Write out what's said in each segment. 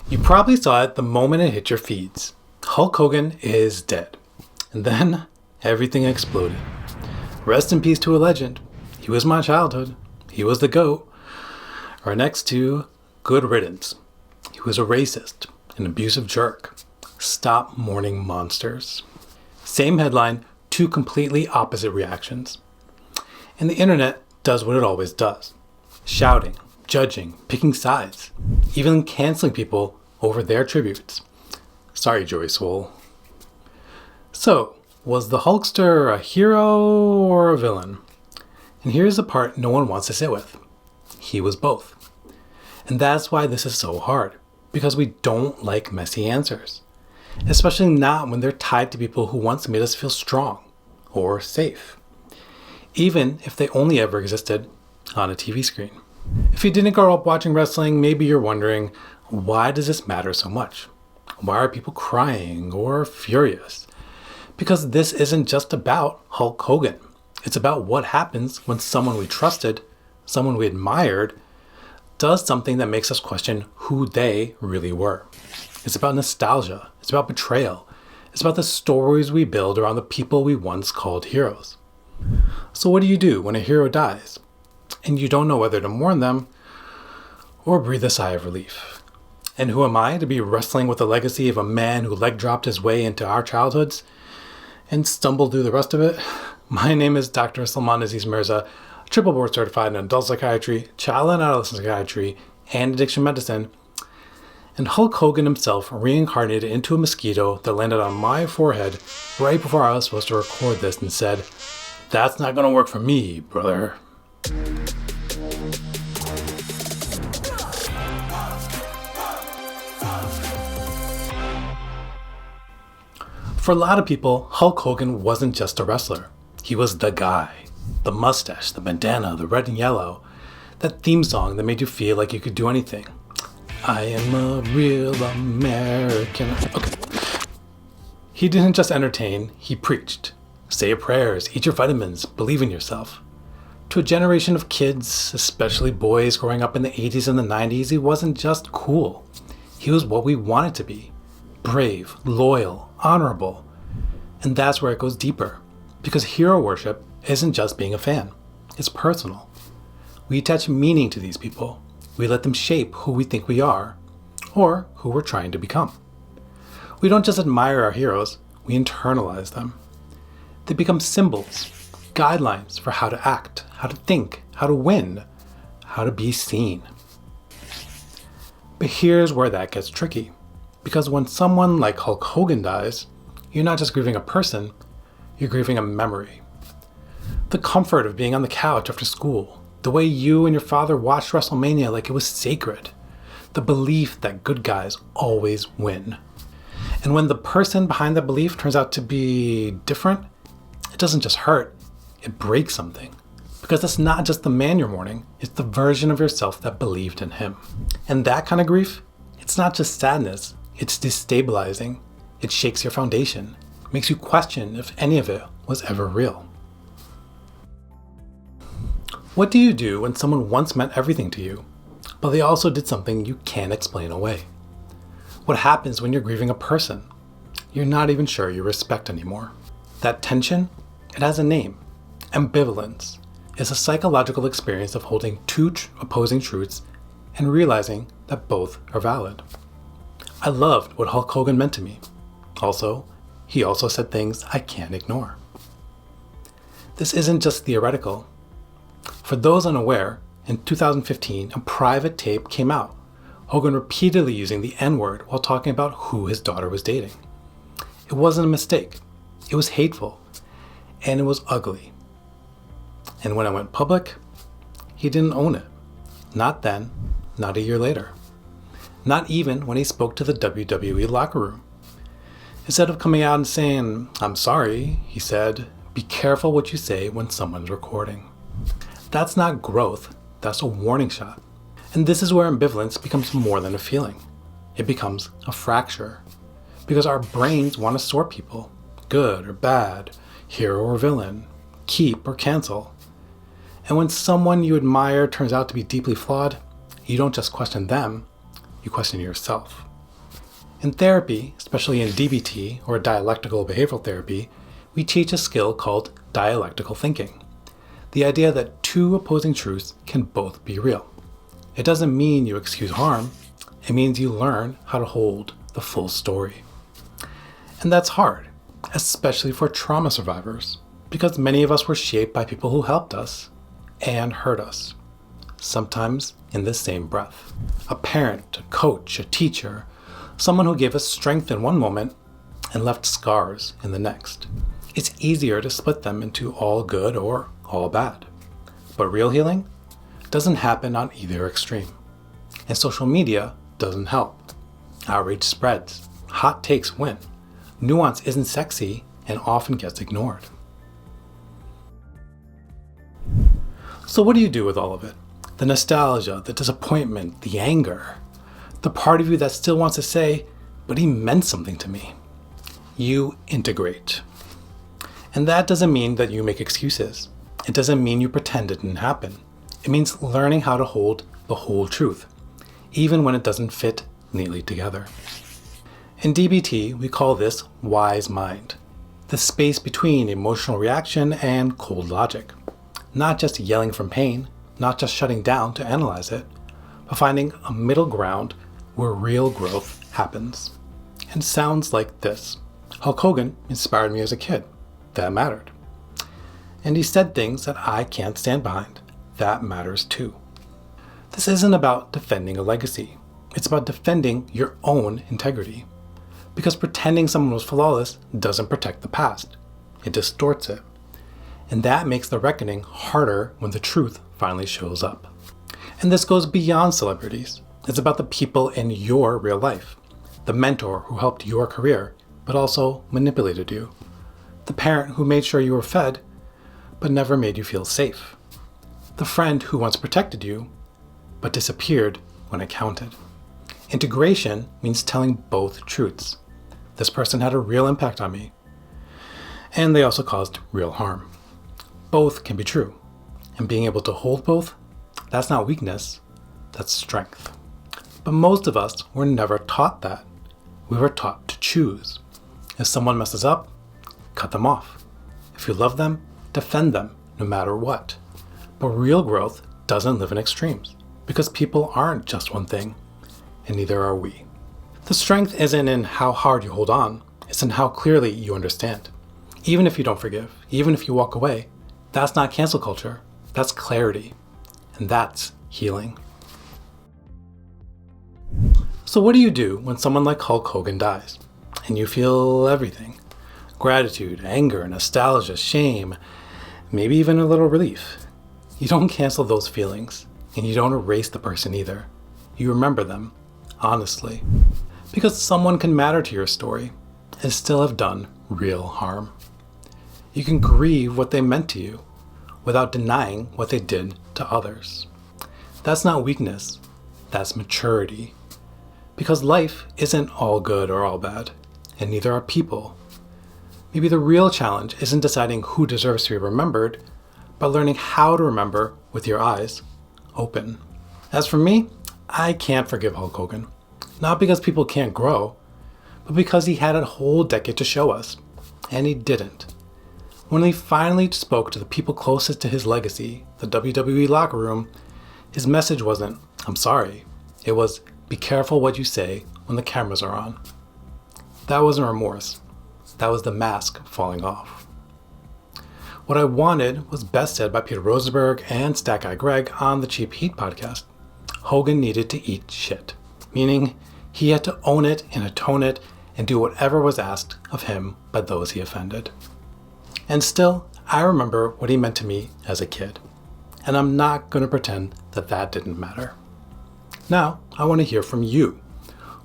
You probably saw it the moment it hit your feeds. Hulk Hogan is dead. And then everything exploded. Rest in peace to a legend. He was my childhood. He was the GOAT. Or next to good riddance. He was a racist, an abusive jerk. Stop mourning monsters. Same headline, two completely opposite reactions. And the internet does what it always does. Shouting, judging, picking sides, even canceling people over their tributes. Sorry, Joey Swole. So, was the Hulkster a hero or a villain? And here's the part no one wants to sit with. He was both. And that's why this is so hard, because we don't like messy answers. Especially not when they're tied to people who once made us feel strong or safe. Even if they only ever existed on a TV screen. If you didn't grow up watching wrestling, maybe you're wondering, why does this matter so much? Why are people crying or furious? Because this isn't just about Hulk Hogan. It's about what happens when someone we trusted, someone we admired, does something that makes us question who they really were. It's about nostalgia. It's about betrayal. It's about the stories we build around the people we once called heroes. So what do you do when a hero dies and you don't know whether to mourn them or breathe a sigh of relief? And who am I to be wrestling with the legacy of a man who leg dropped his way into our childhoods and stumbled through the rest of it? My name is Dr. Sulman Aziz Mirza, triple board certified in adult psychiatry, child and adolescent psychiatry, and addiction medicine. And Hulk Hogan himself reincarnated into a mosquito that landed on my forehead right before I was supposed to record this and said, "That's not gonna work for me, brother." For a lot of people, Hulk Hogan wasn't just a wrestler. He was the guy. The mustache, the bandana, the red and yellow. That theme song that made you feel like you could do anything. I am a real American. Okay. He didn't just entertain, he preached. Say your prayers, eat your vitamins, believe in yourself. To a generation of kids, especially boys growing up in the 80s and the 90s, he wasn't just cool. He was what we wanted to be. Brave, loyal, honorable. And that's where it goes deeper. Because hero worship isn't just being a fan. It's personal. We attach meaning to these people. We let them shape who we think we are, or who we're trying to become. We don't just admire our heroes, we internalize them. They become symbols, guidelines for how to act, how to think, how to win, how to be seen. But here's where that gets tricky. Because when someone like Hulk Hogan dies, you're not just grieving a person, you're grieving a memory. The comfort of being on the couch after school, the way you and your father watched WrestleMania like it was sacred, the belief that good guys always win. And when the person behind that belief turns out to be different, it doesn't just hurt, it breaks something. Because it's not just the man you're mourning, it's the version of yourself that believed in him. And that kind of grief, it's not just sadness, it's destabilizing. It shakes your foundation, makes you question if any of it was ever real. What do you do when someone once meant everything to you, but they also did something you can't explain away? What happens when you're grieving a person you're not even sure you respect anymore? That tension, it has a name. Ambivalence is a psychological experience of holding two opposing truths and realizing that both are valid. I loved what Hulk Hogan meant to me. He also said things I can't ignore. This isn't just theoretical. For those unaware, in 2015, a private tape came out, Hogan repeatedly using the N-word while talking about who his daughter was dating. It wasn't a mistake. It was hateful. And it was ugly. And when it went public, he didn't own it. Not then, not a year later. Not even when he spoke to the WWE locker room. Instead of coming out and saying, "I'm sorry," he said, "Be careful what you say when someone's recording." That's not growth, that's a warning shot. And this is where ambivalence becomes more than a feeling. It becomes a fracture. Because our brains want to sort people, good or bad, hero or villain, keep or cancel. And when someone you admire turns out to be deeply flawed, you don't just question them, you question yourself. In therapy, especially in DBT or dialectical behavioral therapy, we teach a skill called dialectical thinking. The idea that two opposing truths can both be real. It doesn't mean you excuse harm, it means you learn how to hold the full story. And that's hard, especially for trauma survivors, because many of us were shaped by people who helped us and hurt us, sometimes in the same breath. A parent, a coach, a teacher, someone who gave us strength in one moment and left scars in the next. It's easier to split them into all good or all bad. But real healing doesn't happen on either extreme. And social media doesn't help. Outrage spreads. Hot takes win. Nuance isn't sexy and often gets ignored. So what do you do with all of it? The nostalgia, the disappointment, the anger. The part of you that still wants to say, but he meant something to me. You integrate. And that doesn't mean that you make excuses. It doesn't mean you pretend it didn't happen. It means learning how to hold the whole truth, even when it doesn't fit neatly together. In DBT, we call this wise mind, the space between emotional reaction and cold logic. Not just yelling from pain, not just shutting down to analyze it, but finding a middle ground where real growth happens. And sounds like this. Hulk Hogan inspired me as a kid. That mattered. And he said things that I can't stand behind. That matters too. This isn't about defending a legacy. It's about defending your own integrity. Because pretending someone was flawless doesn't protect the past. It distorts it. And that makes the reckoning harder when the truth finally shows up. And this goes beyond celebrities. It's about the people in your real life. The mentor who helped your career, but also manipulated you. The parent who made sure you were fed, but never made you feel safe. The friend who once protected you, but disappeared when it counted. Integration means telling both truths. This person had a real impact on me, and they also caused real harm. Both can be true, and being able to hold both, that's not weakness, that's strength. But most of us were never taught that. We were taught to choose. If someone messes up, cut them off. If you love them, defend them, no matter what. But real growth doesn't live in extremes, because people aren't just one thing, and neither are we. The strength isn't in how hard you hold on, it's in how clearly you understand. Even if you don't forgive, even if you walk away, that's not cancel culture, that's clarity, and that's healing. So what do you do when someone like Hulk Hogan dies, and you feel everything? Gratitude, anger, nostalgia, shame, maybe even a little relief. You don't cancel those feelings, and you don't erase the person either. You remember them, honestly. Because someone can matter to your story and still have done real harm. You can grieve what they meant to you without denying what they did to others. That's not weakness, that's maturity. Because life isn't all good or all bad, and neither are people. Maybe the real challenge isn't deciding who deserves to be remembered, but learning how to remember with your eyes open. As for me, I can't forgive Hulk Hogan. Not because people can't grow, but because he had a whole decade to show us, and he didn't. When he finally spoke to the people closest to his legacy, the WWE locker room, his message wasn't, "I'm sorry." It was, "Be careful what you say when the cameras are on." That wasn't remorse. That was the mask falling off. What I wanted was best said by Peter Rosenberg and Stat Guy Greg on the Cheap Heat podcast. Hogan needed to eat shit, meaning he had to own it and atone it and do whatever was asked of him by those he offended. And still, I remember what he meant to me as a kid, and I'm not going to pretend that that didn't matter. Now, I want to hear from you.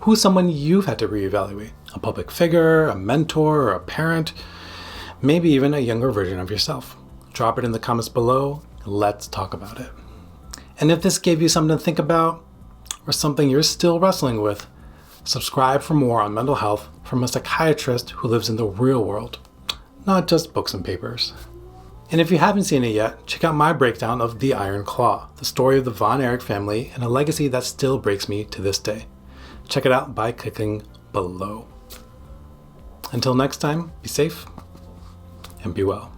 Who's someone you've had to reevaluate? A public figure, a mentor, or a parent, maybe even a younger version of yourself. Drop it in the comments below, and let's talk about it. And if this gave you something to think about, or something you're still wrestling with, subscribe for more on mental health from a psychiatrist who lives in the real world, not just books and papers. And if you haven't seen it yet, check out my breakdown of The Iron Claw, the story of the Von Erich family and a legacy that still breaks me to this day. Check it out by clicking below. Until next time, be safe and be well.